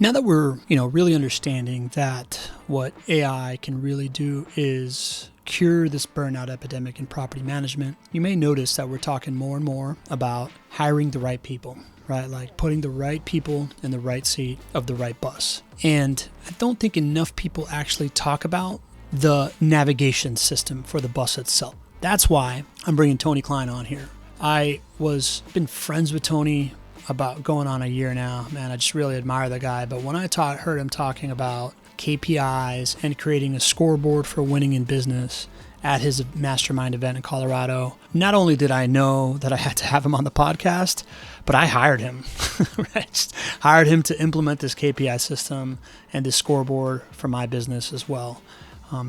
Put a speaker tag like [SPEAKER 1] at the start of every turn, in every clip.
[SPEAKER 1] Now that we're, really understanding that what AI can really do is cure this burnout epidemic in property management, you may notice that we're talking more and more about hiring the right people, right? Like putting the right people in the right seat of the right bus. And I don't think enough people actually talk about the navigation system for the bus itself. That's why I'm bringing Tony Cline on here. Been friends with Tony about going on a year now. Man, I just really admire the guy. But when I heard him talking about KPIs and creating a scoreboard for winning in business at his mastermind event in Colorado, not only did I know that I had to have him on the podcast, but I hired him. Right? Just hired him to implement this KPI system and this scoreboard for my business as well.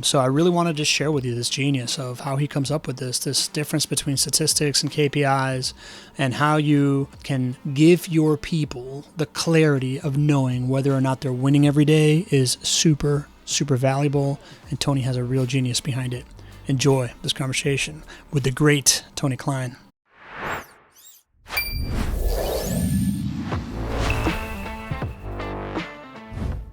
[SPEAKER 1] So I really wanted to share with you this genius of how he comes up with this difference between statistics and KPIs, and how you can give your people the clarity of knowing whether or not they're winning every day is super, super valuable. And Tony has a real genius behind it. Enjoy this conversation with the great Tony Cline.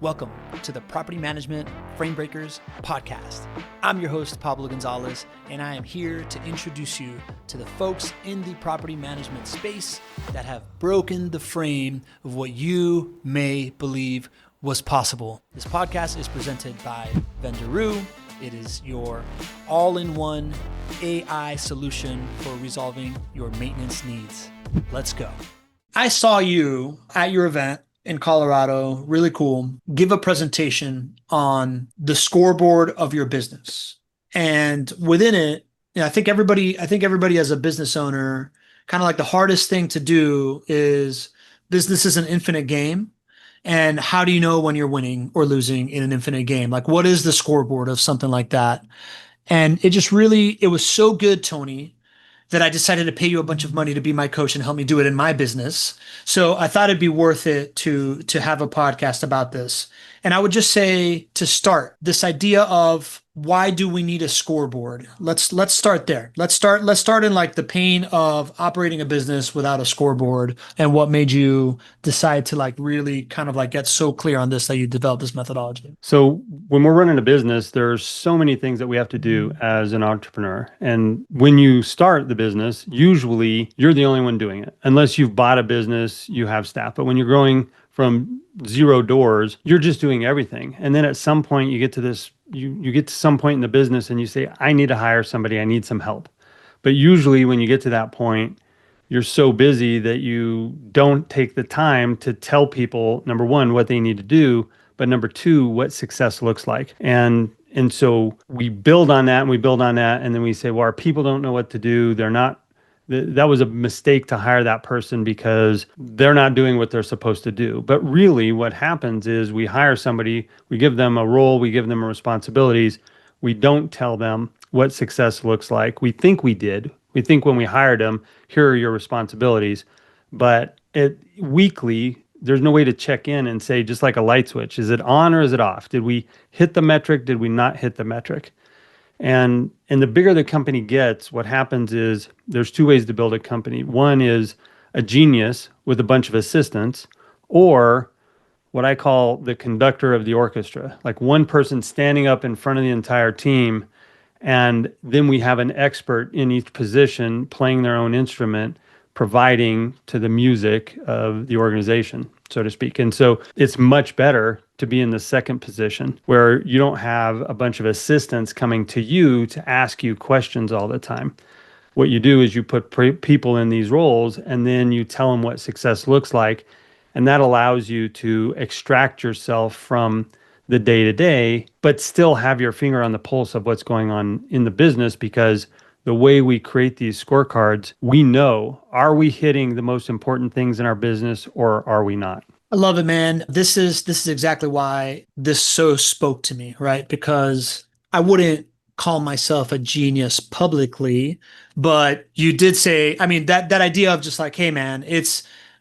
[SPEAKER 1] Welcome to the Property Management Frame Breakers podcast. I'm your host, Pablo Gonzalez, and I am here to introduce you to the folks in the property management space that have broken the frame of what you may believe was possible. This podcast is presented by Vendoroo. It is your all-in-one AI solution for resolving your maintenance needs. Let's go. I saw you at your event in Colorado, really cool, give a presentation on the scoreboard of your business. And within it, I think everybody as a business owner, kind of like the hardest thing to do is business is an infinite game. And how do you know when you're winning or losing in an infinite game? Like, what is the scoreboard of something like that? And it was so good, Tony, that I decided to pay you a bunch of money to be my coach and help me do it in my business. So I thought it'd be worth it to have a podcast about this. And I would just say, to start, this idea of why do we need a scoreboard? Let's start there. Let's start in like the pain of operating a business without a scoreboard, and what made you decide to like really kind of like get so clear on this that you developed this methodology.
[SPEAKER 2] So when we're running a business, there's so many things that we have to do as an entrepreneur. And when you start the business, usually you're the only one doing it. Unless you've bought a business, you have staff. But when you're growing from 0 doors, you're just doing everything. And then at some point you get to this, you get to some point in the business and you say, I need to hire somebody, I need some help. But usually when you get to that point, you're so busy that you don't take the time to tell people, number one, what they need to do, but number two, what success looks like. And so we build on that and we build on that. And then we say, well, our people don't know what to do. That was a mistake to hire that person because they're not doing what they're supposed to do. But really what happens is we hire somebody, we give them a role, we give them responsibilities. We don't tell them what success looks like. We think we did. We think when we hired them, here are your responsibilities. But weekly, there's no way to check in and say, just like a light switch, is it on or is it off? Did we hit the metric? Did we not hit the metric? And the bigger the company gets, what happens is there's 2 ways to build a company. One is a genius with a bunch of assistants, or what I call the conductor of the orchestra, like one person standing up in front of the entire team. And then we have an expert in each position playing their own instrument, providing to the music of the organization, so to speak. And so it's much better to be in the second position where you don't have a bunch of assistants coming to you to ask you questions all the time. What you do is you put people in these roles and then you tell them what success looks like. And that allows you to extract yourself from the day-to-day, but still have your finger on the pulse of what's going on in the business, because the way we create these scorecards, we know, are we hitting the most important things in our business or are we not?
[SPEAKER 1] I love it, man. This is exactly why this so spoke to me, right? Because I wouldn't call myself a genius publicly, but you did say, I mean, that idea of just like, hey man,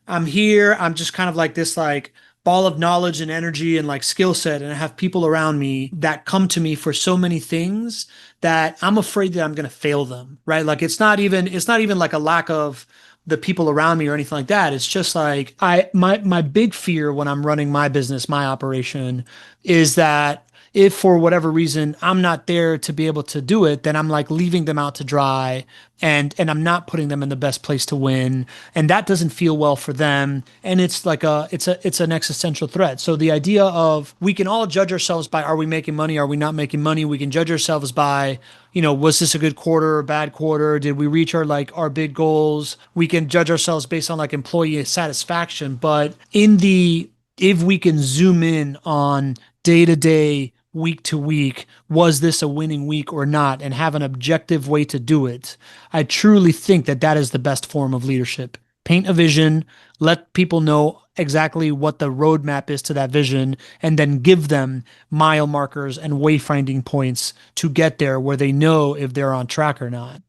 [SPEAKER 1] I'm here, I'm just kind of like this like ball of knowledge and energy and like skill set, and I have people around me that come to me for so many things that I'm afraid that I'm going to fail them, right? Like it's not even like a lack of the people around me or anything like that. It's just like my big fear when I'm running my business, my operation, is that if for whatever reason I'm not there to be able to do it, then I'm like leaving them out to dry, and I'm not putting them in the best place to win, and that doesn't feel well for them, and it's like it's an existential threat. So the idea of, we can all judge ourselves by, are we making money, are we not making money? We can judge ourselves by, was this a good quarter or bad quarter? Did we reach our big goals? We can judge ourselves based on like employee satisfaction, but if we can zoom in on day to day, week to week, was this a winning week or not, and have an objective way to do it, I truly think that that is the best form of leadership. Paint a vision, let people know exactly what the roadmap is to that vision, and then give them mile markers and wayfinding points to get there, where they know if they're on track or not.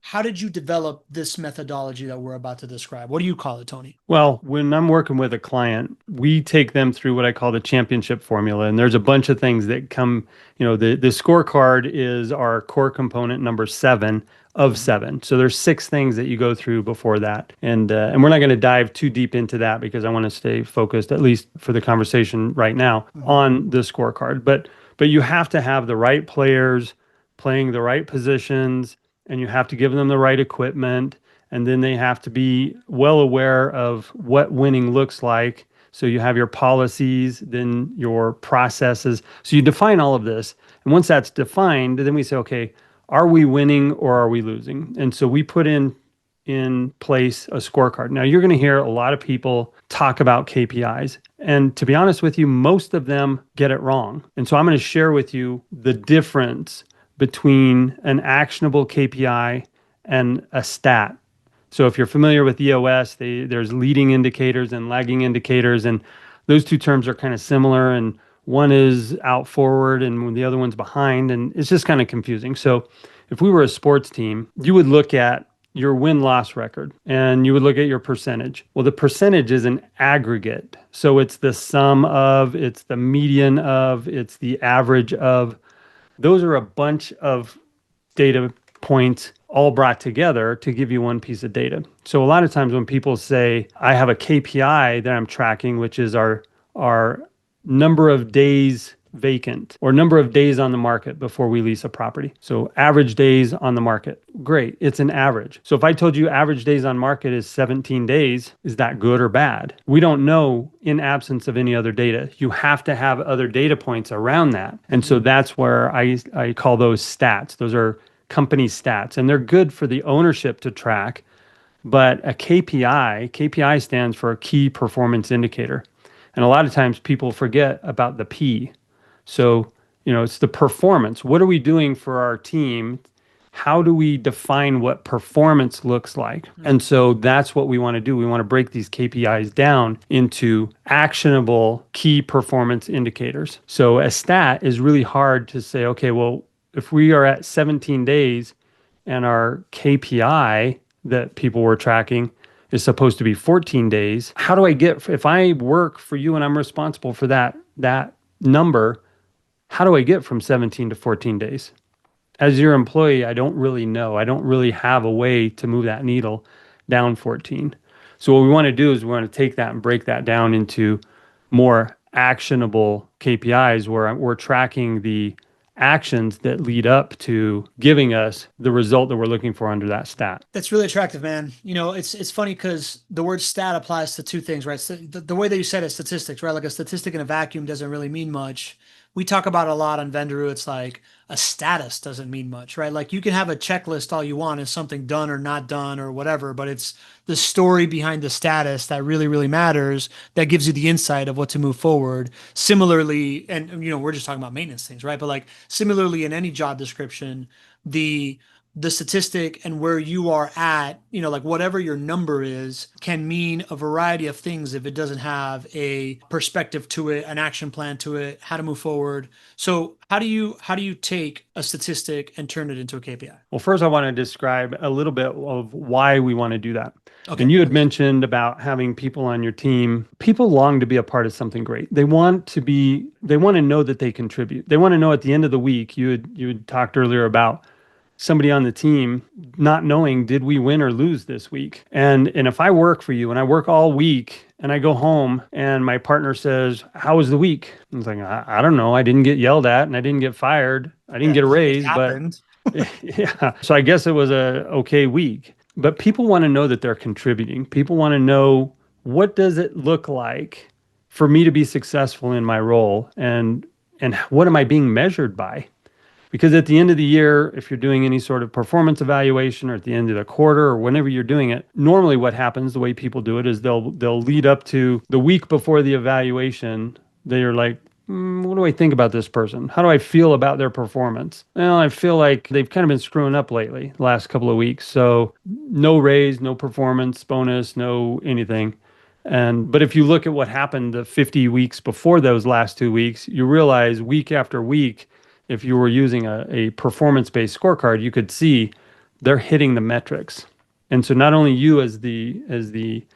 [SPEAKER 1] How did you develop this methodology that we're about to describe? What do you call it, Tony?
[SPEAKER 2] Well, when I'm working with a client, we take them through what I call the championship formula. And there's a bunch of things that come, the scorecard is our core component number 7 of 7. So there's 6 things that you go through before that. And we're not going to dive too deep into that, because I want to stay focused, at least for the conversation right now, on the scorecard. But you have to have the right players playing the right positions, and you have to give them the right equipment. And then they have to be well aware of what winning looks like. So you have your policies, then your processes. So you define all of this. And once that's defined, then we say, okay, are we winning or are we losing? And so we put in place a scorecard. Now, you're going to hear a lot of people talk about KPIs. And to be honest with you, most of them get it wrong. And so I'm going to share with you the difference between an actionable KPI and a stat. So if you're familiar with EOS, there's leading indicators and lagging indicators, and those two terms are kind of similar, and one is out forward and the other one's behind, and it's just kind of confusing. So if we were a sports team, you would look at your win-loss record and you would look at your percentage. Well, the percentage is an aggregate. So it's the sum of, it's the median of, it's the average of. Those are a bunch of data points all brought together to give you one piece of data. So a lot of times when people say, I have a KPI that I'm tracking, which is our number of days vacant or number of days on the market before we lease a property. So average days on the market. Great. It's an average. So if I told you average days on market is 17 days, is that good or bad? We don't know in absence of any other data. You have to have other data points around that. And so that's where I call those stats. Those are company stats, and they're good for the ownership to track. But a KPI stands for a key performance indicator. And a lot of times people forget about the P. So, it's the performance. What are we doing for our team? How do we define what performance looks like? And so that's what we want to do. We want to break these KPIs down into actionable key performance indicators. So a stat is really hard to say, okay, well, if we are at 17 days and our KPI that people were tracking is supposed to be 14 days, how do I get, if I work for you and I'm responsible for that number, how do I get from 17 to 14 days? As your employee, I don't really know. I don't really have a way to move that needle down 14. So what we want to do is we want to take that and break that down into more actionable KPIs where we're tracking the actions that lead up to giving us the result that we're looking for under that stat.
[SPEAKER 1] That's really attractive, man. It's funny because the word stat applies to two things, right? So the way that you said it, statistics, right? Like a statistic in a vacuum doesn't really mean much. We talk about a lot on Vendoroo. It's like a status doesn't mean much, right? Like you can have a checklist all you want, is something done or not done or whatever, but it's the story behind the status that really, really matters, that gives you the insight of what to move forward. Similarly, and we're just talking about maintenance things, right? But like similarly in any job description, the statistic and where you are at, like whatever your number is, can mean a variety of things if it doesn't have a perspective to it, an action plan to it, how to move forward. So how do you take a statistic and turn it into a KPI?
[SPEAKER 2] Well, first I want to describe a little bit of why we want to do that. Okay. And you had mentioned about having people on your team. People long to be a part of something great. They want to know that they contribute. They want to know at the end of the week, you had talked earlier about somebody on the team not knowing, did we win or lose this week? And if I work for you and I work all week and I go home and my partner says, how was the week? I was like, I don't know. I didn't get yelled at and I didn't get fired. I didn't get a raise, but yeah. So I guess it was a okay week. But people want to know that they're contributing. People want to know, what does it look like for me to be successful in my role, and what am I being measured by? Because at the end of the year, if you're doing any sort of performance evaluation, or at the end of the quarter, or whenever you're doing it, normally what happens, the way people do it, is they'll lead up to the week before the evaluation. They're like, what do I think about this person? How do I feel about their performance? Well, I feel like they've kind of been screwing up lately, the last couple of weeks. So no raise, no performance bonus, no anything. But if you look at what happened the 50 weeks before those last 2 weeks, you realize week after week, if you were using a performance-based scorecard, you could see they're hitting the metrics. And so not only you as the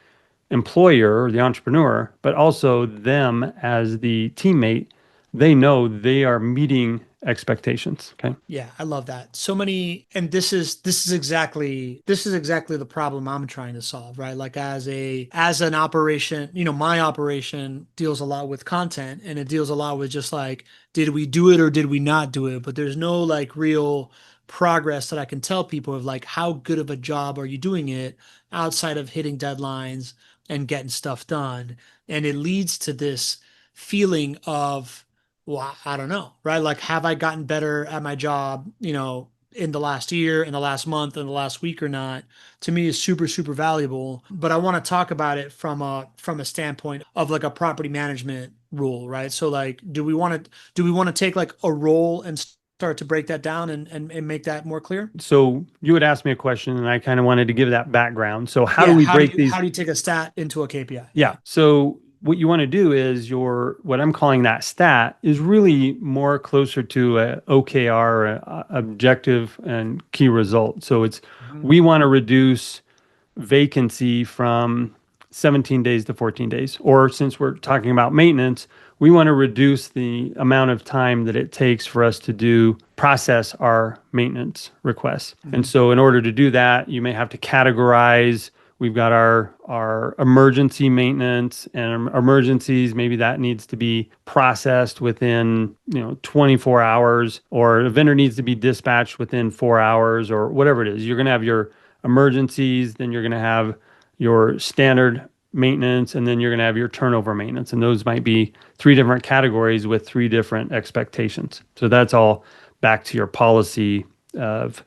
[SPEAKER 2] employer or the entrepreneur, but also them as the teammate, they know they are meeting expectations. Okay.
[SPEAKER 1] Yeah, I love that. So many, and this is exactly the problem I'm trying to solve, right? Like as an operation, my operation deals a lot with content, and it deals a lot with just like, did we do it or did we not do it? But there's no like real progress that I can tell people of like, how good of a job are you doing it outside of hitting deadlines and getting stuff done. And it leads to this feeling of, well, I don't know, right? Like, have I gotten better at my job, in the last year, in the last month, in the last week or not? To me is super, super valuable. But I want to talk about it from a standpoint of like a property management rule, right? So like, do we want to take like a role and start to break that down and make that more clear?
[SPEAKER 2] So you would ask me a question, and I kind of wanted to give that background. So how do
[SPEAKER 1] Yeah,
[SPEAKER 2] we break these?
[SPEAKER 1] How do you take a stat into a KPI?
[SPEAKER 2] Yeah. So what you want to do is what I'm calling that stat is really more closer to a OKR, objective and key result. So we want to reduce vacancy from 17 days to 14 days. Or since we're talking about maintenance, we want to reduce the amount of time that it takes for us to process our maintenance requests. And so in order to do that, you may have to categorize. We've got our emergency maintenance, and emergencies, maybe that needs to be processed within 24 hours, or a vendor needs to be dispatched within 4 hours, or whatever it is. You're going to have your emergencies, then you're going to have your standard maintenance, and then you're going to have your turnover maintenance. And those might be 3 different categories with 3 different expectations. So that's all back to your policy of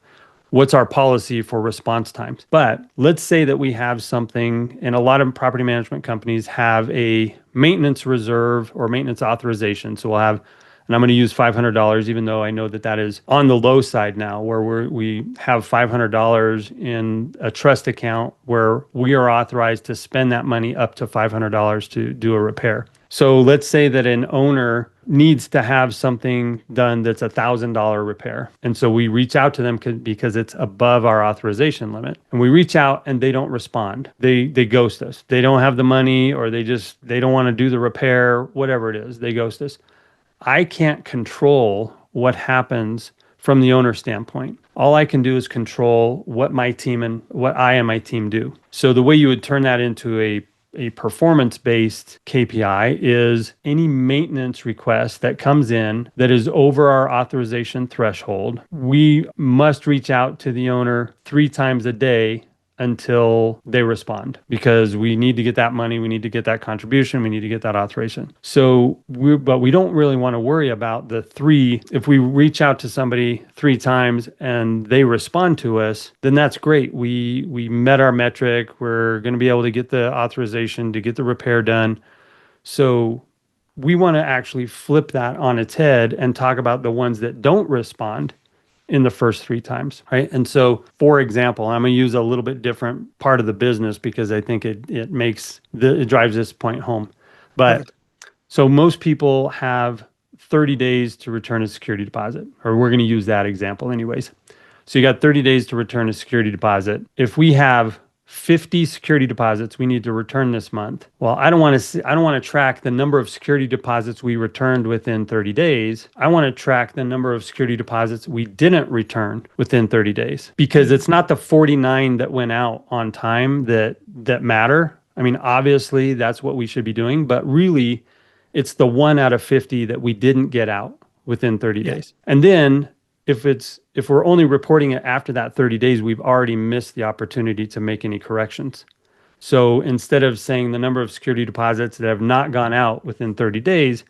[SPEAKER 2] what's our policy for response times. But let's say that we have something, and a lot of property management companies have a maintenance reserve or maintenance authorization. So we'll have, and I'm going to use $500, even though I know that is on the low side now, where we have $500 in a trust account where we are authorized to spend that money up to $500 to do a repair. So let's say that an owner needs to have something done that's $1,000 repair. And so we reach out to them because it's above our authorization limit. And we reach out and they don't respond. They ghost us. They don't have the money, or they don't want to do the repair, whatever it is, they ghost us. I can't control what happens from the owner standpoint. All I can do is control what my team and what I and my team do. So the way you would turn that into a performance-based KPI is any maintenance request that comes in that is over our authorization threshold. We must reach out to the owner 3 times a day until they respond, because we need to get that money, we need to get that contribution, we need to get that authorization. But we don't really want to worry about the 3. If we reach out to somebody 3 times and they respond to us, then that's great. We met our metric. We're going to be able to get the authorization to get the repair done. So we want to actually flip that on its head and talk about the ones that don't respond in the first 3 times, right? And so, for example, I'm going to use a little bit different part of the business because I think it drives this point home. But so most people have 30 days to return a security deposit, or we're going to use that example anyways. So you got 30 days to return a security deposit. If we have 50 security deposits we need to return this month. Well, I don't want to track the number of security deposits we returned within 30 days. I want to track the number of security deposits we didn't return within 30 days, because it's not the 49 that went out on time that matter. I mean, obviously that's what we should be doing, but really it's the 1 out of 50 that we didn't get out within 30 days. And then if we're only reporting it after that 30 days, we've already missed the opportunity to make any corrections. So instead of saying the number of security deposits that have not gone out within 30 days,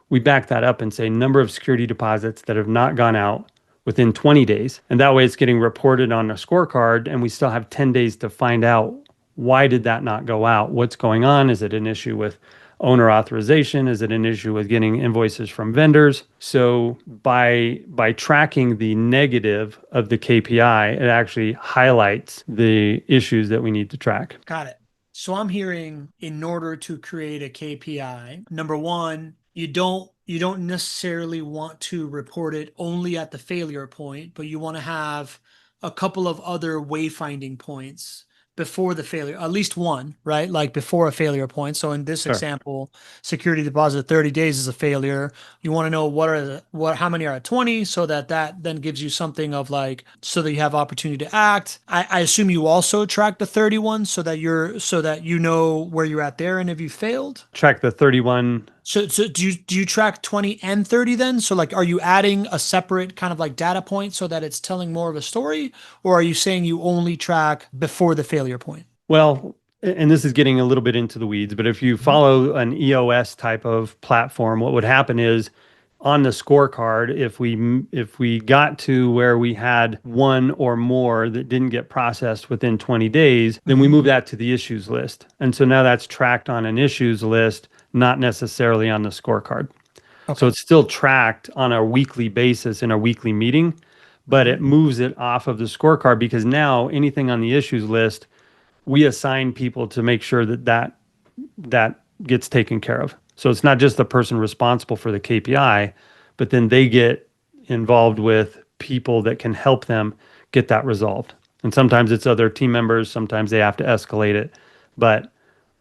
[SPEAKER 2] we back that up and say number of security deposits that have not gone out within 20 days. And that way it's getting reported on a scorecard, and we still have 10 days to find out, why did that not go out? What's going on? Is it an issue with owner authorization? Is it an issue with getting invoices from vendors? So by tracking the negative of the KPI, it actually highlights the issues that we need to track.
[SPEAKER 1] Got it. So I'm hearing, in order to create a KPI, number one, you don't necessarily want to report it only at the failure point, but you want to have a couple of other wayfinding points before the failure, at least one, right? Like before a failure point. So in this example, security deposit 30 days is a failure. You want to know how many are at 20, so that then gives you something of like, so that you have opportunity to act. I assume you also track the 31 so that you know where you're at there and if you failed.
[SPEAKER 2] Track the 31.
[SPEAKER 1] So do you track 20 and 30 then? So like, are you adding a separate kind of like data point so that it's telling more of a story? Or are you saying you only track before the failure point? Well,
[SPEAKER 2] and this is getting a little bit into the weeds, but if you follow an EOS type of platform, what would happen is on the scorecard, if we got to where we had one or more that didn't get processed within 20 days, then we move that to the issues list. And so now that's tracked on an issues list, not necessarily on the scorecard. Okay. So it's still tracked on a weekly basis in a weekly meeting, but it moves it off of the scorecard, because now anything on the issues list, we assign people to make sure that gets taken care of. So it's not just the person responsible for the KPI, but then they get involved with people that can help them get that resolved. And sometimes it's other team members, sometimes they have to escalate it. But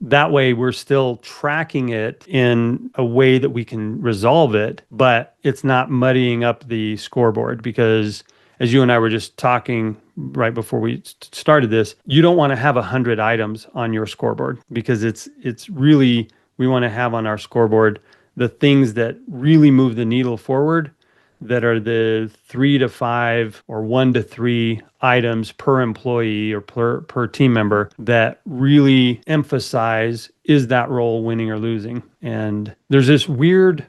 [SPEAKER 2] that way we're still tracking it in a way that we can resolve it, but it's not muddying up the scoreboard, because as you and I were just talking right before we started this, you don't want to have 100 items on your scoreboard, because it's really, we want to have on our scoreboard the things that really move the needle forward, that are the 3 to 5 or 1 to 3 items per employee or per team member that really emphasize, is that role winning or losing? And there's this weird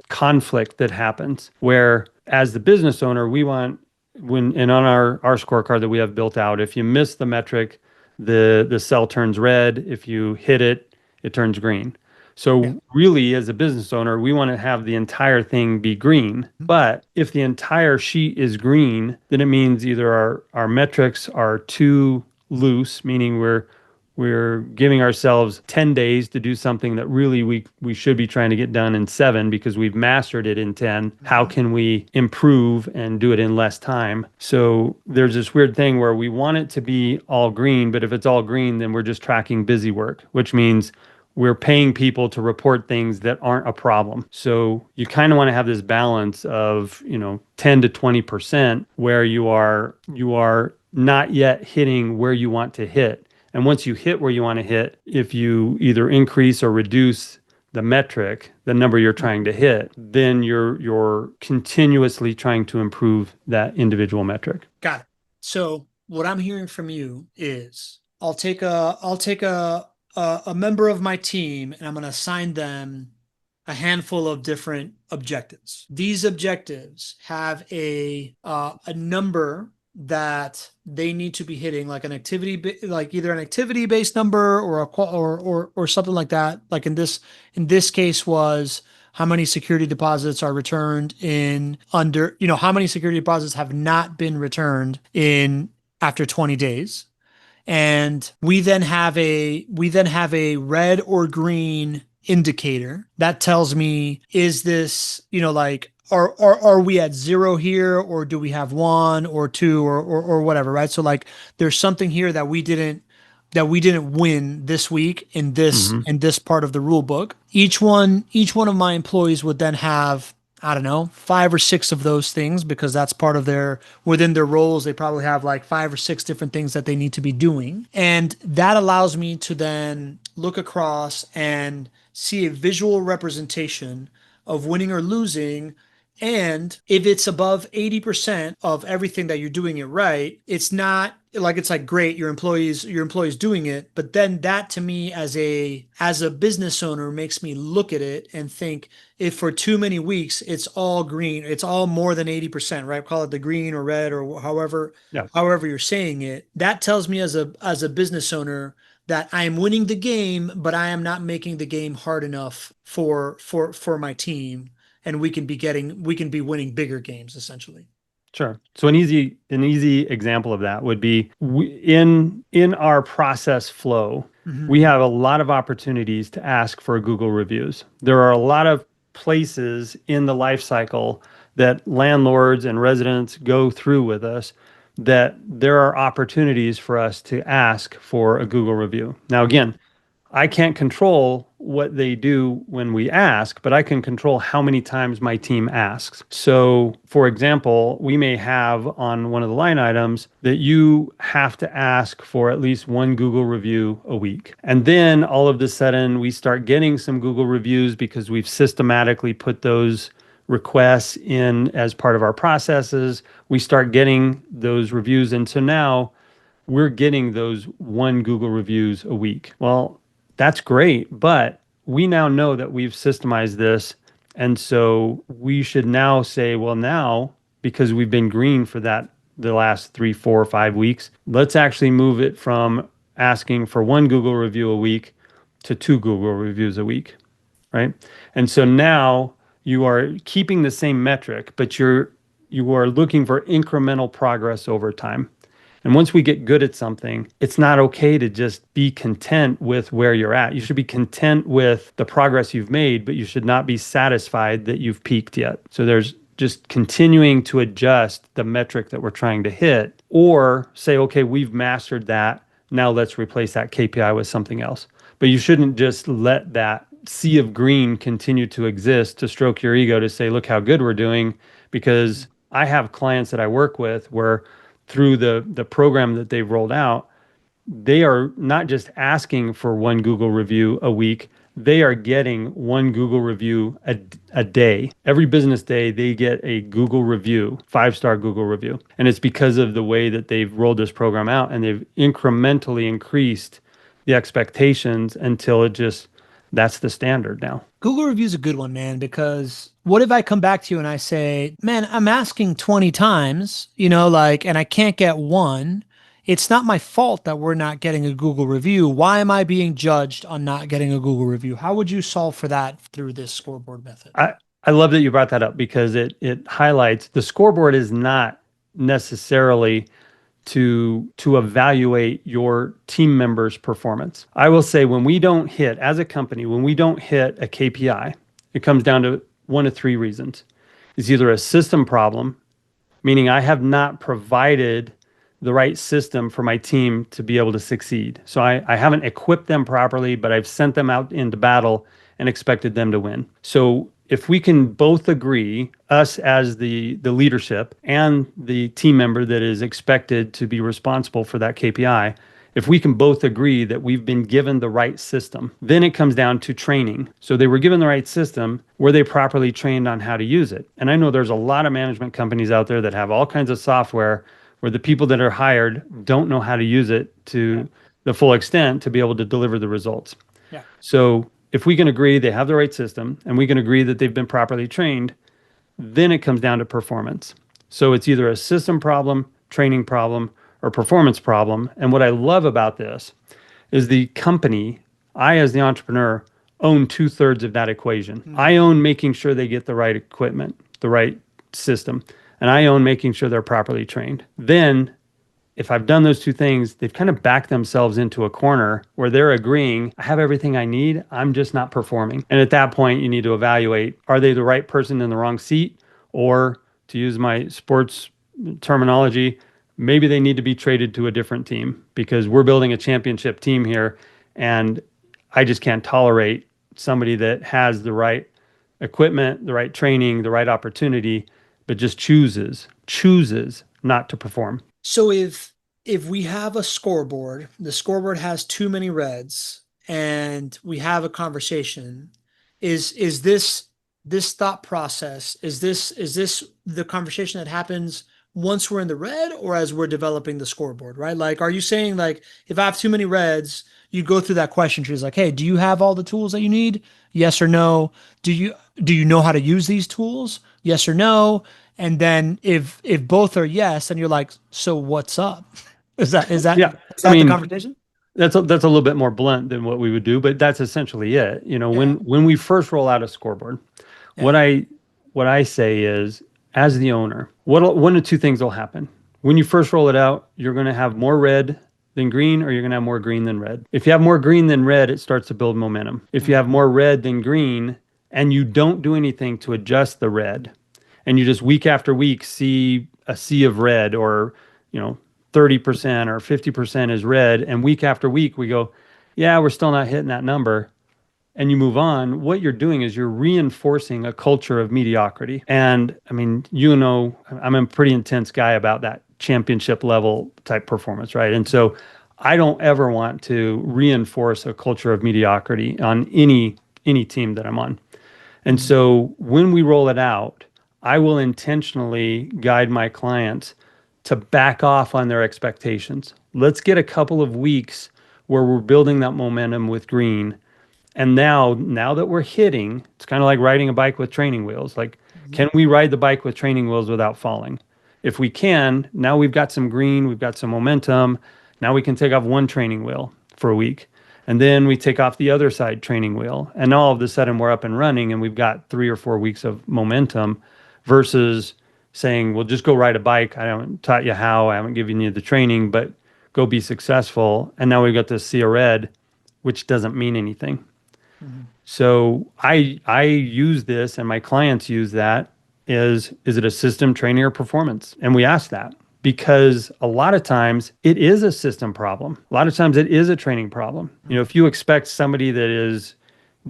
[SPEAKER 2] conflict that happens where, as the business owner, we want, and on our scorecard that we have built out, if you miss the metric, the cell turns red. If you hit it, it turns green. So really, as a business owner, we want to have the entire thing be green. But if the entire sheet is green, then it means either our metrics are too loose, meaning we're giving ourselves 10 days to do something that really we should be trying to get done in 7 because we've mastered it in 10. How can we improve and do it in less time? So there's this weird thing where we want it to be all green, but if it's all green, then we're just tracking busy work, which means we're paying people to report things that aren't a problem. So you kind of want to have this balance of, 10 to 20% where you are not yet hitting where you want to hit. And once you hit where you want to hit, if you either increase or reduce the metric, the number you're trying to hit, then you're continuously trying to improve that individual metric.
[SPEAKER 1] Got it. So what I'm hearing from you is, I'll take a member of my team and I'm going to assign them a handful of different objectives. These objectives have a number that they need to be hitting, like an activity, like either an activity-based number or something like that. Like in this case was, how many security deposits are returned in under, how many security deposits have not been returned in after 20 days. And we then have a red or green indicator that tells me, is this, are we at zero here, or do we have one or two or whatever, right? So like there's something here that we didn't win this week in this part of the rule book. Each one of my employees would then have, I don't know, 5 or 6 of those things, because that's part of within their roles. They probably have like 5 or 6 different things that they need to be doing. And that allows me to then look across and see a visual representation of winning or losing. And if it's above 80% of everything that you're doing it right, it's not like, it's like, great, your employees doing it. But then that, to me, as a business owner, makes me look at it and think, if for too many weeks it's all green, it's all more than 80%, right? Call it the green or red or however
[SPEAKER 2] Yeah.
[SPEAKER 1] however you're saying it. That tells me, as a business owner, that I am winning the game, but I am not making the game hard enough for my team, and we can be winning bigger games, essentially.
[SPEAKER 2] Sure. So an easy example of that would be in our process flow, we have a lot of opportunities to ask for Google reviews. There are a lot of places in the life cycle that landlords and residents go through with us, that there are opportunities for us to ask for a Google review. Now, again, I can't control what they do when we ask, but I can control how many times my team asks. So, for example, we may have on one of the line items that you have to ask for at least one Google review a week. And then all of a sudden, we start getting some Google reviews because we've systematically put those requests in as part of our processes. We start getting those reviews. And so now we're getting those one Google reviews a week. Well, that's great, but we now know that we've systemized this. And so we should now say, well, now, because we've been green for the last 3, 4, 5 weeks, let's actually move it from asking for one Google review a week to 2 Google reviews a week, right? And so now you are keeping the same metric, but you are looking for incremental progress over time. And once we get good at something, it's not okay to just be content with where you're at. You should be content with the progress you've made, but you should not be satisfied that you've peaked yet. So there's just continuing to adjust the metric that we're trying to hit, or say, okay, we've mastered that. Now let's replace that KPI with something else. But you shouldn't just let that sea of green continue to exist to stroke your ego to say, look how good we're doing. Because I have clients that I work with where through the program that they've rolled out, they are not just asking for one Google review a week, they are getting one Google review a day. Every business day, they get a Google review, 5-star Google review. And it's because of the way that they've rolled this program out, and they've incrementally increased the expectations until that's the standard now.
[SPEAKER 1] Google review is a good one, man, because what if I come back to you and I say, man, I'm asking 20 times, and I can't get one. It's not my fault that we're not getting a Google review. Why am I being judged on not getting a Google review? How would you solve for that through this scoreboard method?
[SPEAKER 2] I love that you brought that up, because it highlights the scoreboard is not necessarily to evaluate your team members' performance. I will say, as a company, when we don't hit a KPI, it comes down to one of 3 reasons. It's either a system problem, meaning I have not provided the right system for my team to be able to succeed. So I haven't equipped them properly, but I've sent them out into battle and expected them to win. So if we can both agree, us as the leadership and the team member that is expected to be responsible for that KPI, if we can both agree that we've been given the right system, then it comes down to training. So they were given the right system. Were they properly trained on how to use it? And I know there's a lot of management companies out there that have all kinds of software where the people that are hired don't know how to use it to the full extent to be able to deliver the results.
[SPEAKER 1] Yeah.
[SPEAKER 2] So if we can agree they have the right system and we can agree that they've been properly trained, then it comes down to performance. So it's either a system problem, training problem, or performance problem. And what I love about this is the company, I as the entrepreneur, own 2/3 of that equation. I own making sure they get the right equipment, the right system, and I own making sure they're properly trained. Then if I've done those 2 things, they've kind of backed themselves into a corner where they're agreeing, I have everything I need, I'm just not performing. And at that point, you need to evaluate, are they the right person in the wrong seat, or to use my sports terminology, maybe they need to be traded to a different team because we're building a championship team here. And I just can't tolerate somebody that has the right equipment, the right training, the right opportunity, but just chooses not to perform.
[SPEAKER 1] So if we have a scoreboard, the scoreboard has too many reds, and we have a conversation, is this thought process, is this the conversation that happens once we're in the red or as we're developing the scoreboard, right? Like, are you saying like if I have too many reds, you go through that question tree, it's like, hey, do you have all the tools that you need? Yes or no? Do you know how to use these tools? Yes or no? And then if both are yes, then you're like, so what's up? Is that
[SPEAKER 2] Yeah.
[SPEAKER 1] is that the conversation?
[SPEAKER 2] That's a little bit more blunt than what we would do, but that's essentially it.
[SPEAKER 1] Yeah.
[SPEAKER 2] When we first roll out a scoreboard,
[SPEAKER 1] Yeah.
[SPEAKER 2] what I say is, as the owner, one of two things will happen. When you first roll it out, you're going to have more red than green, or you're going to have more green than red. If you have more green than red, it starts to build momentum. If you have more red than green and you don't do anything to adjust the red, and you just week after week see a sea of red, or 30% or 50% is red, and week after week we go, yeah, we're still not hitting that number, and you move on, what you're doing is you're reinforcing a culture of mediocrity. And I mean, I'm a pretty intense guy about that championship level type performance, right? And so I don't ever want to reinforce a culture of mediocrity on any team that I'm on. And so when we roll it out, I will intentionally guide my clients to back off on their expectations. Let's get a couple of weeks where we're building that momentum with green. And now that we're hitting, it's kind of like riding a bike with training wheels. Like, can we ride the bike with training wheels without falling? If we can, now we've got some green, we've got some momentum. Now we can take off one training wheel for a week. And then we take off the other side training wheel. And all of a sudden we're up and running, and we've got 3 or 4 weeks of momentum, versus saying, well, just go ride a bike. I haven't taught you how, I haven't given you the training, but go be successful. And now we've got this sea of red, which doesn't mean anything. So I use this, and my clients use that. Is it a system, training, or performance? And we ask that because a lot of times it is a system problem. A lot of times it is a training problem. If you expect somebody that is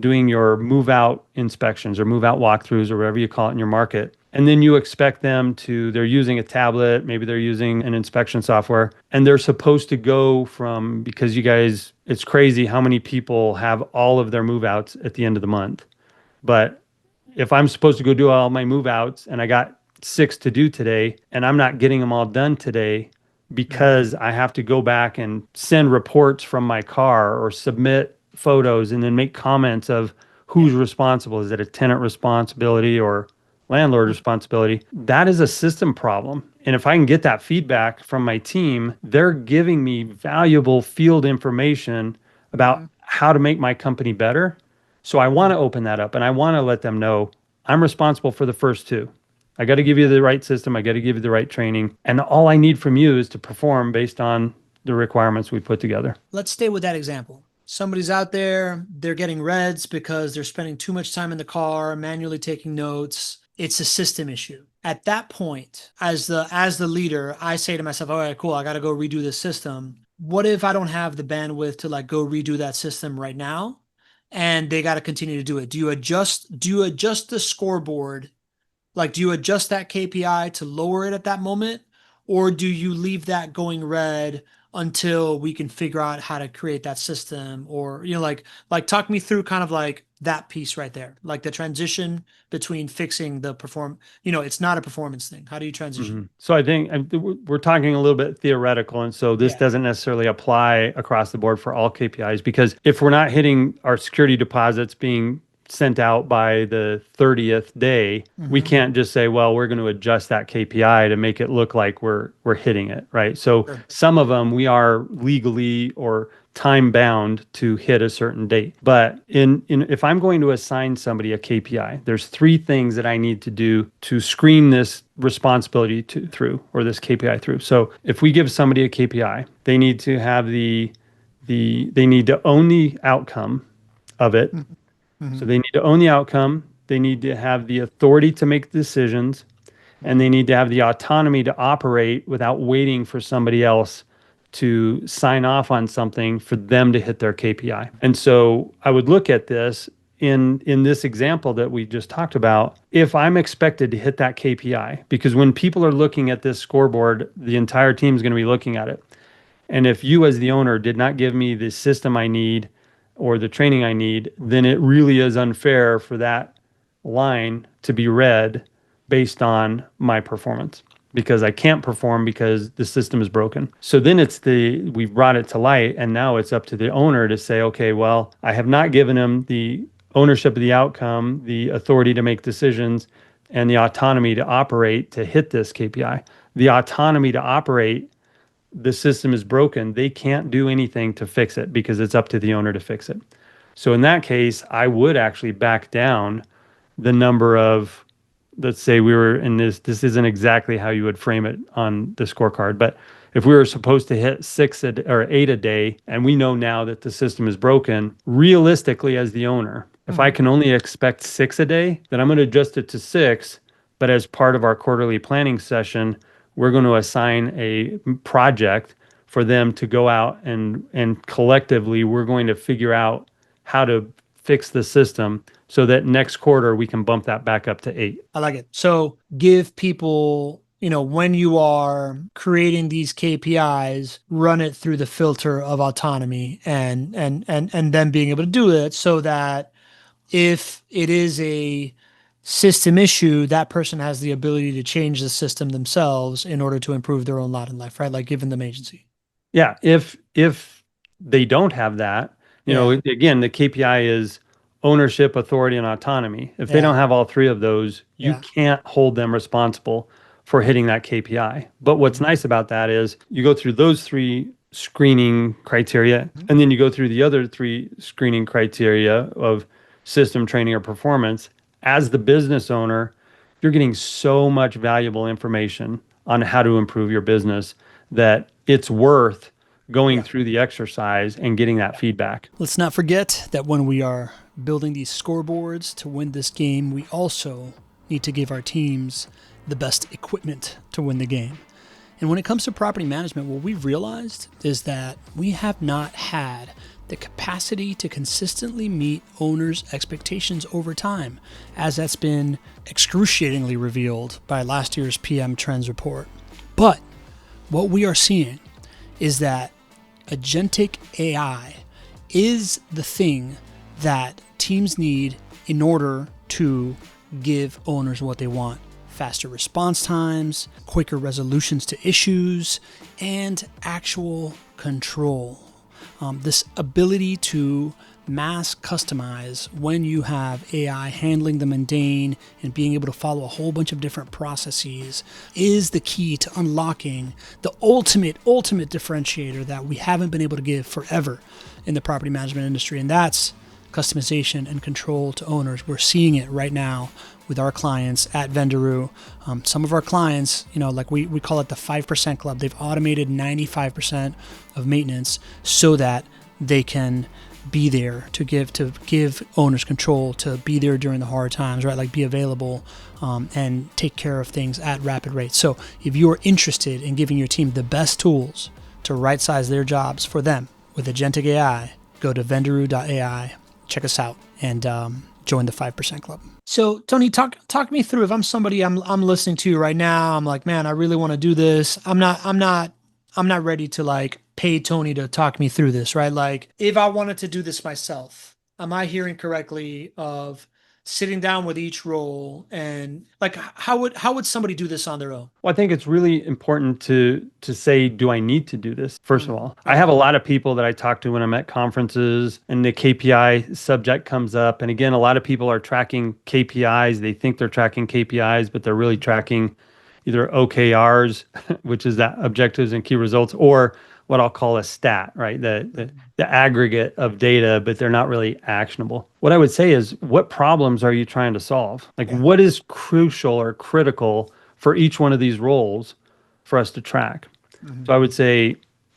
[SPEAKER 2] doing your move out inspections or move out walkthroughs or whatever you call it in your market, and then you expect them they're using a tablet, maybe they're using an inspection software, and they're supposed to go from, because you guys, it's crazy how many people have all of their move outs at the end of the month. But if I'm supposed to go do all my move outs and I got 6 to do today, and I'm not getting them all done today because I have to go back and send reports from my car or submit photos and then make comments of who's responsible. Is it a tenant responsibility or landlord responsibility? That is a system problem. And if I can get that feedback from my team, they're giving me valuable field information about how to make my company better. So I want to open that up, and I want to let them know I'm responsible for the first 2. I got to give you the right system. I got to give you the right training. And all I need from you is to perform based on the requirements we put together.
[SPEAKER 1] Let's stay with that example. Somebody's out there, they're getting reds because they're spending too much time in the car, manually taking notes. It's a system issue. At that point, as the leader, I say to myself, all right, cool, I got to go redo this system. What if I don't have the bandwidth to like go redo that system right now? And they got to continue to do it. Do you adjust the scoreboard? Like, do you adjust that KPI to lower it at that moment? Or do you leave that going red until we can figure out how to create that system? Or, like talk me through kind of like that piece right there, like the transition between fixing the it's not a performance thing. How do you transition?
[SPEAKER 2] So I think we're talking a little bit theoretical. And so this doesn't necessarily apply across the board for all KPIs, because if we're not hitting our security deposits being sent out by the 30th day, we can't just say, well, we're going to adjust that KPI to make it look like we're hitting it, right? So some of them we are legally or time bound to hit a certain date. But if I'm going to assign somebody a KPI, there's 3 things that I need to do to screen this responsibility through, or this KPI through. So if we give somebody a KPI, they need to have they need to own the outcome of it. So they need to own the outcome. They need to have the authority to make decisions, and they need to have the autonomy to operate without waiting for somebody else to sign off on something for them to hit their KPI. And so I would look at this in this example that we just talked about. If I'm expected to hit that KPI, because when people are looking at this scoreboard, the entire team is going to be looking at it. And if you as the owner did not give me the system I need or the training I need, then it really is unfair for that line to be read based on my performance, because I can't perform because the system is broken. So then we've brought it to light, and now it's up to the owner to say, okay, well, I have not given him the ownership of the outcome, the authority to make decisions, and the autonomy to operate to hit this KPI. The autonomy to operate, the system is broken. They can't do anything to fix it because it's up to the owner to fix it. So in that case, I would actually back down the number of, let's say we were in this isn't exactly how you would frame it on the scorecard, but if we were supposed to hit 8 a day, and we know now that the system is broken, realistically as the owner, if I can only expect 6 a day, then I'm going to adjust it to 6. But as part of our quarterly planning session, we're going to assign a project for them to go out and collectively, we're going to figure out how to fix the system so that next quarter we can bump that back up to 8.
[SPEAKER 1] I like it. So give people, when you are creating these KPIs, run it through the filter of autonomy and then being able to do it so that if it is a system issue, that person has the ability to change the system themselves in order to improve their own lot in life, right? Like giving them agency.
[SPEAKER 2] Yeah. If they don't have that, again, the KPI is ownership, authority, and autonomy. If they don't have all three of those, you can't hold them responsible for hitting that KPI. But what's nice about that is you go through those 3 screening criteria, and then you go through the other 3 screening criteria of system, training, or performance. As the business owner, you're getting so much valuable information on how to improve your business that it's worth going through the exercise and getting that feedback.
[SPEAKER 1] Let's not forget that when we are building these scoreboards to win this game, we also need to give our teams the best equipment to win the game. And when it comes to property management, what we've realized is that we have not had the capacity to consistently meet owners' expectations over time, as that's been excruciatingly revealed by last year's PM Trends report. But what we are seeing is that agentic AI is the thing that teams need in order to give owners what they want. Faster response times, quicker resolutions to issues, and actual control. This ability to mass customize when you have AI handling the mundane and being able to follow a whole bunch of different processes is the key to unlocking the ultimate differentiator that we haven't been able to give forever in the property management industry, and that's customization and control to owners. We're seeing it right now with our clients at Vendoroo. Some of our clients, like we call it the 5% club. They've automated 95% of maintenance so that they can be there to give owners control, to be there during the hard times, right? Like be available and take care of things at rapid rates. So if you are interested in giving your team the best tools to right size their jobs for them with agentic AI, go to vendoroo.ai, check us out, and join the 5% club. So Tony, talk me through, if I'm somebody I'm listening to you right now, I'm like, man, I really want to do this. I'm not ready to like pay Tony to talk me through this, right? Like if I wanted to do this myself, am I hearing correctly of sitting down with each role, and like how would somebody do this on their own?
[SPEAKER 2] Well, I think it's really important to say, do I need to do this? First of all, I have a lot of people that I talk to when I'm at conferences and the KPI subject comes up. And again, a lot of people are tracking KPIs. They think they're tracking KPIs, but they're really tracking either OKRs, which is that objectives and key results, or what I'll call a stat, right? The aggregate of data, but they're not really actionable. What I would say is, what problems are you trying to solve? Like what is crucial or critical for each one of these roles for us to track? So I would say,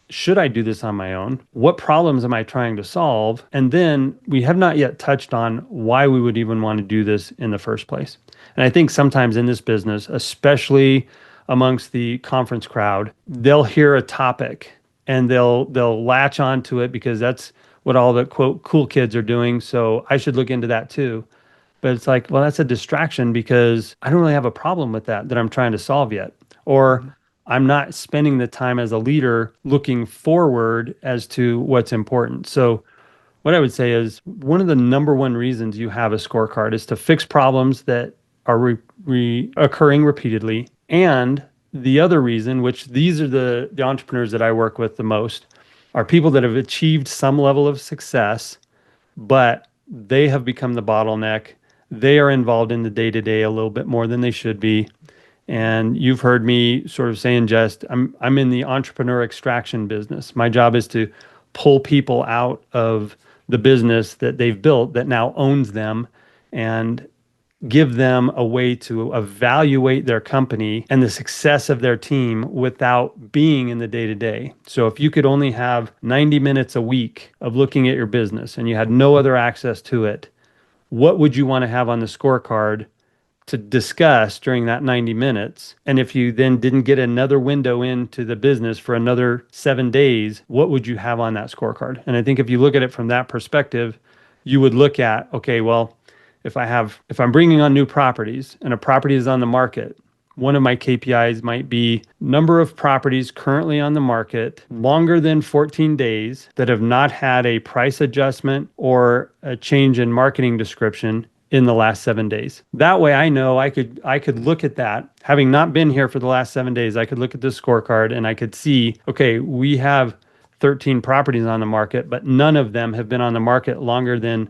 [SPEAKER 2] should I do this on my own? What problems am I trying to solve? And then we have not yet touched on why we would even want to do this in the first place. And I think sometimes in this business, especially amongst the conference crowd, they'll hear a topic and they'll latch onto it because that's what all the quote cool kids are doing. So I should look into that too. But it's like, well, that's a distraction because I don't really have a problem with that I'm trying to solve yet. Or I'm not spending the time as a leader looking forward as to what's important. So what I would say is one of the number one reasons you have a scorecard is to fix problems that are occurring repeatedly. And the other reason, which these are the entrepreneurs that I work with the most, are people that have achieved some level of success, but they have become the bottleneck. They are involved in the day-to-day a little bit more than they should be. And you've heard me sort of say in jest, I'm in the entrepreneur extraction business. My job is to pull people out of the business that they've built that now owns them and give them a way to evaluate their company and the success of their team without being in the day to day. So if you could only have 90 minutes a week of looking at your business and you had no other access to it, what would you want to have on the scorecard to discuss during that 90 minutes? And if you then didn't get another window into the business for another 7 days, what would you have on that scorecard? And I think if you look at it from that perspective, you would look at, okay, well, if I'm bringing on new properties and a property is on the market, one of my KPIs might be number of properties currently on the market longer than 14 days that have not had a price adjustment or a change in marketing description in the last 7 days. That way I know I could look at that. Having not been here for the last 7 days, I could look at this scorecard and I could see, okay, we have 13 properties on the market, but none of them have been on the market longer than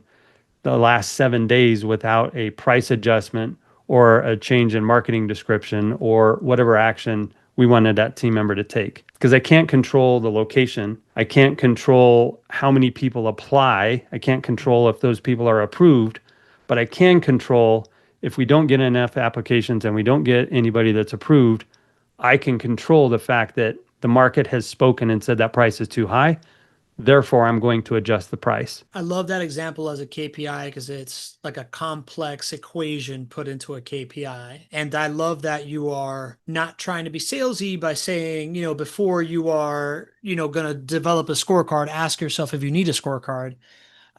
[SPEAKER 2] the last 7 days without a price adjustment or a change in marketing description or whatever action we wanted that team member to take. Because I can't control the location. I can't control how many people apply. I can't control if those people are approved, but I can control if we don't get enough applications and we don't get anybody that's approved, I can control the fact that the market has spoken and said that price is too high. Therefore, I'm going to adjust the price.
[SPEAKER 1] I love that example as a KPI because it's like a complex equation put into a KPI. And I love that you are not trying to be salesy by saying, before you are, going to develop a scorecard, ask yourself if you need a scorecard.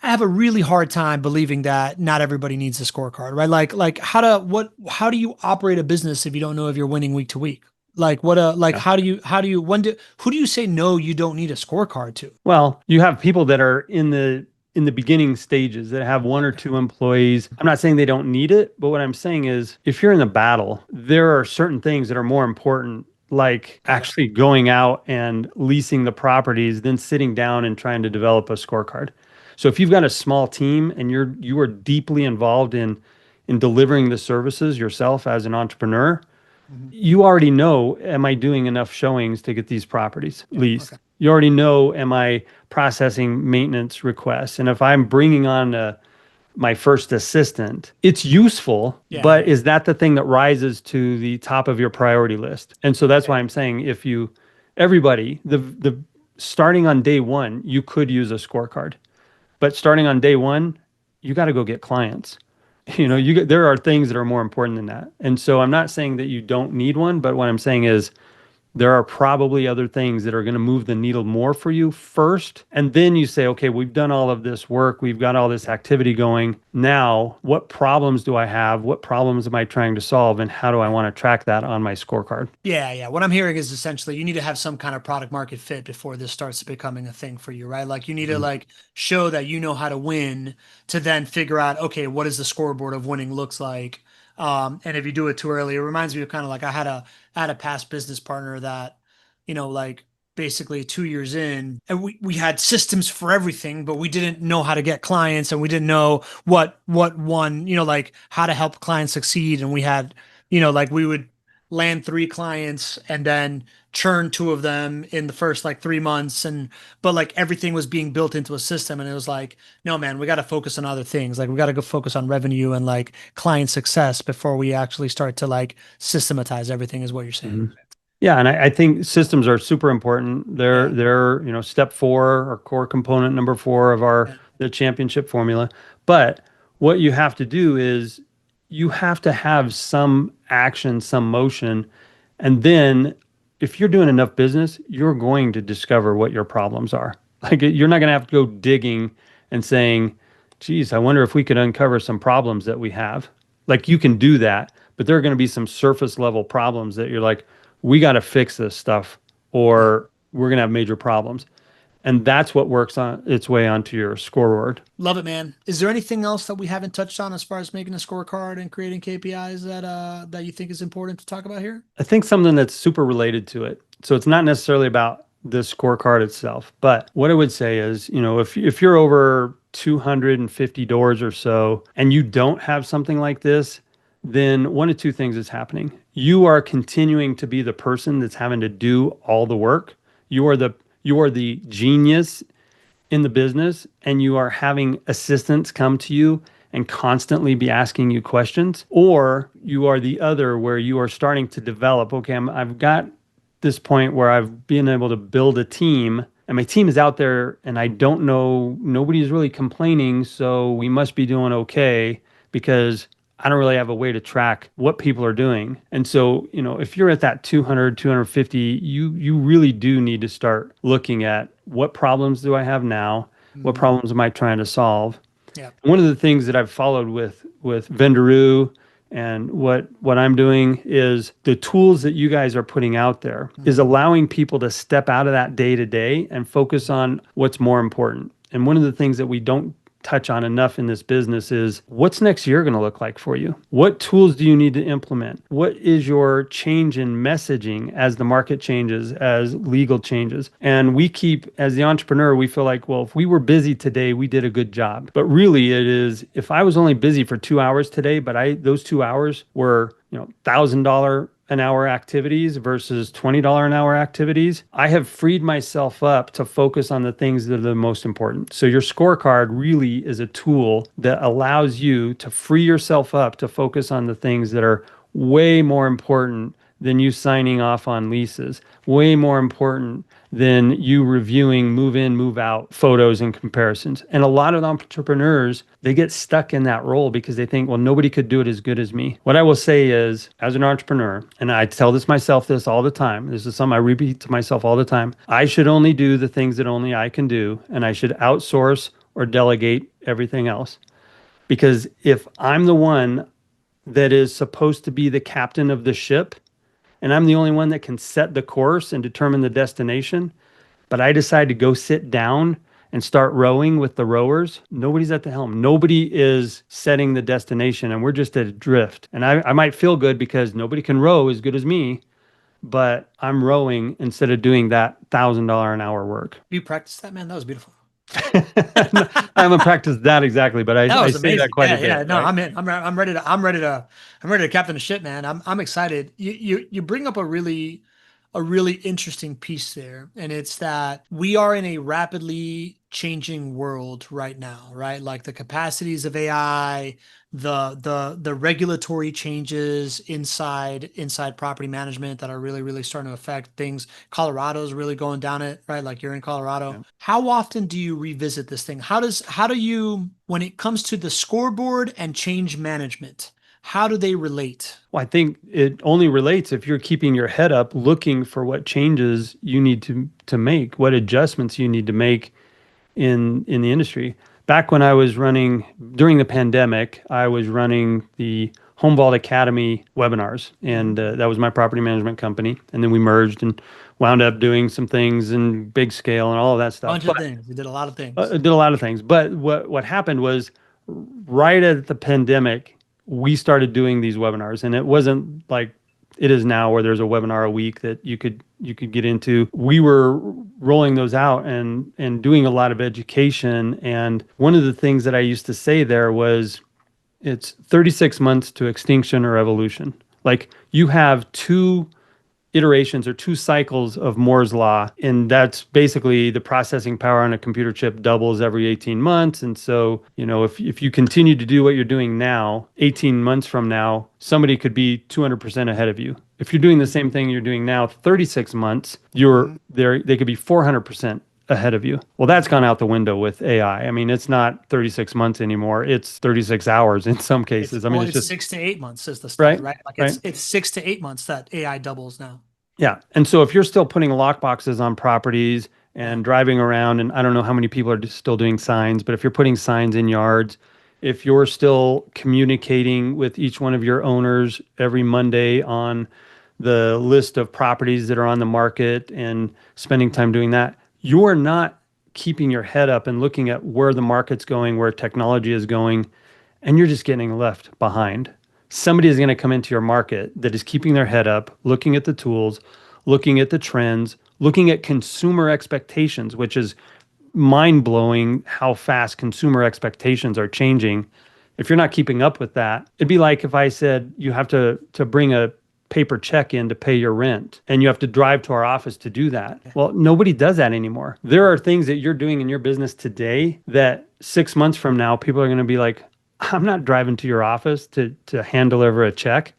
[SPEAKER 1] I have a really hard time believing that not everybody needs a scorecard, right? Like how do you operate a business if you don't know if you're winning week to week? Like how do you who do you say no, you don't need a scorecard to?
[SPEAKER 2] Well, you have people that are in the beginning stages that have one or two employees. I'm not saying they don't need it, but what I'm saying is if you're in the battle, there are certain things that are more important, like actually going out and leasing the properties than sitting down and trying to develop a scorecard. So if you've got a small team and you are deeply involved in delivering the services yourself as an entrepreneur, you already know, am I doing enough showings to get these properties leased? Okay. You already know, am I processing maintenance requests? And if I'm bringing on my first assistant, it's useful, but is that the thing that rises to the top of your priority list? And so that's why I'm saying everybody, the starting on day one, you could use a scorecard. But starting on day one, you got to go get clients. There are things that are more important than that. And so I'm not saying that you don't need one, but what I'm saying is there are probably other things that are going to move the needle more for you first. And then you say, okay, we've done all of this work. We've got all this activity going. Now, what problems do I have? What problems am I trying to solve? And how do I want to track that on my scorecard?
[SPEAKER 1] Yeah. What I'm hearing is essentially you need to have some kind of product market fit before this starts becoming a thing for you, right? Like you need to show that you know how to win to then figure out, okay, what does the scoreboard of winning looks like? And if you do it too early, it reminds me of kind of like I had a past business partner that, basically 2 years in, and we had systems for everything, but we didn't know how to get clients and we didn't know what one, how to help clients succeed. And we had, we would land 3 clients and then churn 2 of them in the first 3 months. But everything was being built into a system. And it was like, no, man, we got to focus on other things. We got to go focus on revenue and client success before we actually start to systematize everything is what you're saying.
[SPEAKER 2] Yeah, and I think systems are super important.
[SPEAKER 1] Yeah.
[SPEAKER 2] They're step four or core component number four of our
[SPEAKER 1] Yeah.
[SPEAKER 2] the championship formula. But what you have to do is you have to have some action, some motion, and then if you're doing enough business, you're going to discover what your problems are. Like you're not going to have to go digging and saying, "Geez, I wonder if we could uncover some problems that we have." Like you can do that, but there are going to be some surface level problems that you're like, we got to fix this stuff
[SPEAKER 1] Yeah.
[SPEAKER 2] or we're going to have major problems. And that's what works on its way onto your scoreboard.
[SPEAKER 1] Love it, man. Is there anything else that we haven't touched on as far as making a scorecard and creating KPIs that you think is important to talk about here?
[SPEAKER 2] I think something that's super related to it. So it's not necessarily about the scorecard itself, but what I would say is, if you're over 250 doors or so and you don't have something like this, then one of two things is happening. You are continuing to be the person that's having to do all the work. You are the genius in the business and you are having assistants come to you and constantly be asking you questions, or you are the other where you are starting to develop, okay, I've got this point where I've been able to build a team and my team is out there and I don't know, nobody's really complaining, so we must be doing okay because I don't really have a way to track what people are doing. And so, if you're at that 200, 250, you really do need to start looking at what problems do I have now? What
[SPEAKER 1] Mhm.
[SPEAKER 2] problems am I trying to solve?
[SPEAKER 1] Yeah.
[SPEAKER 2] One of the things that I've followed with Vendoroo and what I'm doing is the tools that you guys are putting out there is
[SPEAKER 1] Mhm.
[SPEAKER 2] allowing people to step out of that day to day and focus on what's more important. And one of the things that we don't touch on enough in this business is what's next year going to look like for you? What tools do you need to implement? What is your change in messaging as the market changes, as legal changes? And we keep, as the entrepreneur, we feel like, well, if we were busy today, we did a good job. But really it is, if I was only busy for 2 hours today, but those 2 hours were, $1,000 an hour activities versus $20 an hour activities, I have freed myself up to focus on the things that are the most important. So your scorecard really is a tool that allows you to free yourself up to focus on the things that are way more important than you signing off on leases, way more important than you reviewing move in, move out photos and comparisons. And a lot of entrepreneurs, they get stuck in that role because they think, well, nobody could do it as good as me. What I will say is, as an entrepreneur, and I tell myself this all the time, this is something I repeat to myself all the time, I should only do the things that only I can do, and I should outsource or delegate everything else. Because if I'm the one that is supposed to be the captain of the ship, and I'm the only one that can set the course and determine the destination, but I decide to go sit down and start rowing with the rowers, nobody's at the helm. Nobody is setting the destination and we're just at a drift. And I might feel good because nobody can row as good as me, but I'm rowing instead of doing that $1,000 an hour work.
[SPEAKER 1] You practice that, man? That was beautiful.
[SPEAKER 2] I haven't practiced that exactly, but
[SPEAKER 1] That
[SPEAKER 2] I
[SPEAKER 1] was
[SPEAKER 2] say that
[SPEAKER 1] amazing.
[SPEAKER 2] quite a
[SPEAKER 1] Yeah,
[SPEAKER 2] bit,
[SPEAKER 1] yeah. No,
[SPEAKER 2] right?
[SPEAKER 1] I'm in. I'm ready to captain the ship, man. I'm excited. You bring up a really interesting piece there, and it's that we are in a rapidly changing world right now, right? Like the capacities of AI, the regulatory changes inside property management that are really starting to affect things. Colorado's really going down it, right? Like you're in Colorado.
[SPEAKER 2] Yeah.
[SPEAKER 1] How often do you revisit this thing? How do you, when it comes to the scoreboard and change management, how do they relate?
[SPEAKER 2] Well, I think it only relates if you're keeping your head up, looking for what changes you need to make, what adjustments you need to make in the industry. Back when I was running during the pandemic, I was running the Home Vault Academy webinars,
[SPEAKER 1] Mhm.
[SPEAKER 2] and that was my property management company. And then we merged and wound up doing some things in big scale and all of that stuff.
[SPEAKER 1] Bunch
[SPEAKER 2] But
[SPEAKER 1] of things. We did a lot of things.
[SPEAKER 2] I did a lot of things. But what happened was right at the pandemic, we started doing these webinars, and it wasn't like it is now where there's a webinar a week that you could get into. We were rolling those out and doing a lot of education. And one of the things that I used to say there was it's 36 months to extinction or evolution. Like you have two iterations or 2 cycles of Moore's law. And that's basically the processing power on a computer chip doubles every 18 months. And so, if you continue to do what you're doing now, 18 months from now, somebody could be 200% ahead of you. If you're doing the same thing you're doing now, 36 months, they could be 400% ahead of you. Well, that's gone out the window with AI. I mean, it's not 36 months anymore. It's 36 hours in some cases.
[SPEAKER 1] It's just 6 to 8 months is the study, right? Like it's 6 to 8 months that AI doubles now.
[SPEAKER 2] Yeah. And so if you're still putting lock boxes on properties and driving around, and I don't know how many people are still doing signs, but if you're putting signs in yards, if you're still communicating with each one of your owners every Monday on the list of properties that are on the market and spending time doing that, you're not keeping your head up and looking at where the market's going, where technology is going, and you're just getting left behind. Somebody is going to come into your market that is keeping their head up, looking at the tools, looking at the trends, looking at consumer expectations, which is mind-blowing how fast consumer expectations are changing. If you're not keeping up with that, it'd be like if I said you have to bring a paper check in to pay your rent and you have to drive to our office to do that. Well, nobody does that anymore. There are things that you're doing in your business today that 6 months from now, people are going to be like, I'm not driving to your office to hand deliver a check.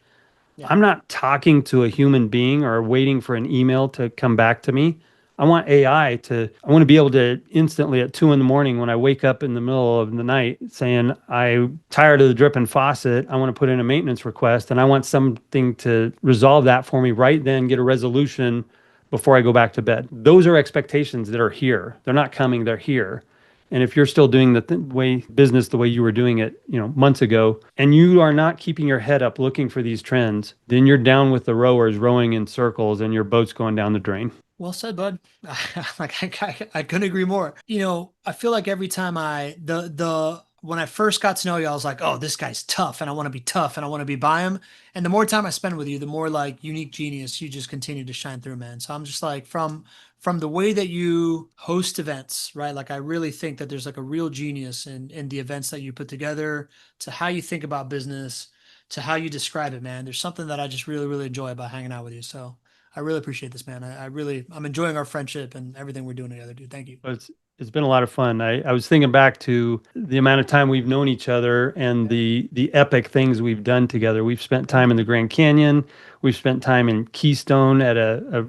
[SPEAKER 2] Yeah. I'm not talking to a human being or waiting for an email to come back to me. I want I want to be able to instantly at 2 a.m. when I wake up in the middle of the night saying, I'm tired of the dripping faucet. I want to put in a maintenance request and I want something to resolve that for me right then, get a resolution before I go back to bed. Those are expectations that are here. They're not coming, they're here. And if you're still doing the business the way you were doing it, months ago, and you are not keeping your head up looking for these trends, then you're down with the rowers rowing in circles and your boat's going down the drain.
[SPEAKER 1] Well said, bud. I couldn't agree more. I feel like every time when I first got to know you, I was like, oh, this guy's tough and I want to be tough and I want to be by him. And the more time I spend with you, the more like unique genius you just continue to shine through, man. So I'm just like from the way that you host events, right? Like I really think that there's like a real genius in the events that you put together, to how you think about business, to how you describe it, man. There's something that I just really, really enjoy about hanging out with you. So I really appreciate this, man. I'm enjoying our friendship and everything we're doing together, dude. Thank you.
[SPEAKER 2] It's been a lot of fun. I was thinking back to the amount of time we've known each other and the epic things we've done together. We've spent time in the Grand Canyon. We've spent time in Keystone at a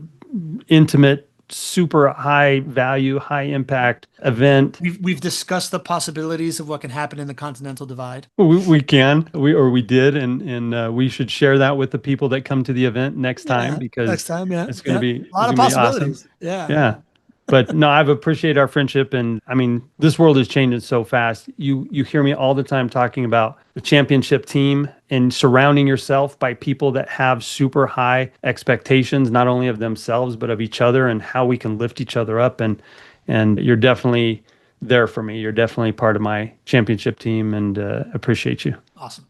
[SPEAKER 2] intimate, super high value, high impact event.
[SPEAKER 1] We've discussed the possibilities of what can happen in the Continental Divide.
[SPEAKER 2] We did, and we should share that with the people that come to the event next time, because
[SPEAKER 1] it's going
[SPEAKER 2] to be
[SPEAKER 1] a lot of possibilities.
[SPEAKER 2] Awesome. Yeah. But no, I've appreciated our friendship, and I mean, this world is changing so fast. You hear me all the time talking about the championship team and surrounding yourself by people that have super high expectations, not only of themselves, but of each other, and how we can lift each other up. And you're definitely there for me. You're definitely part of my championship team, and appreciate you.
[SPEAKER 1] Awesome.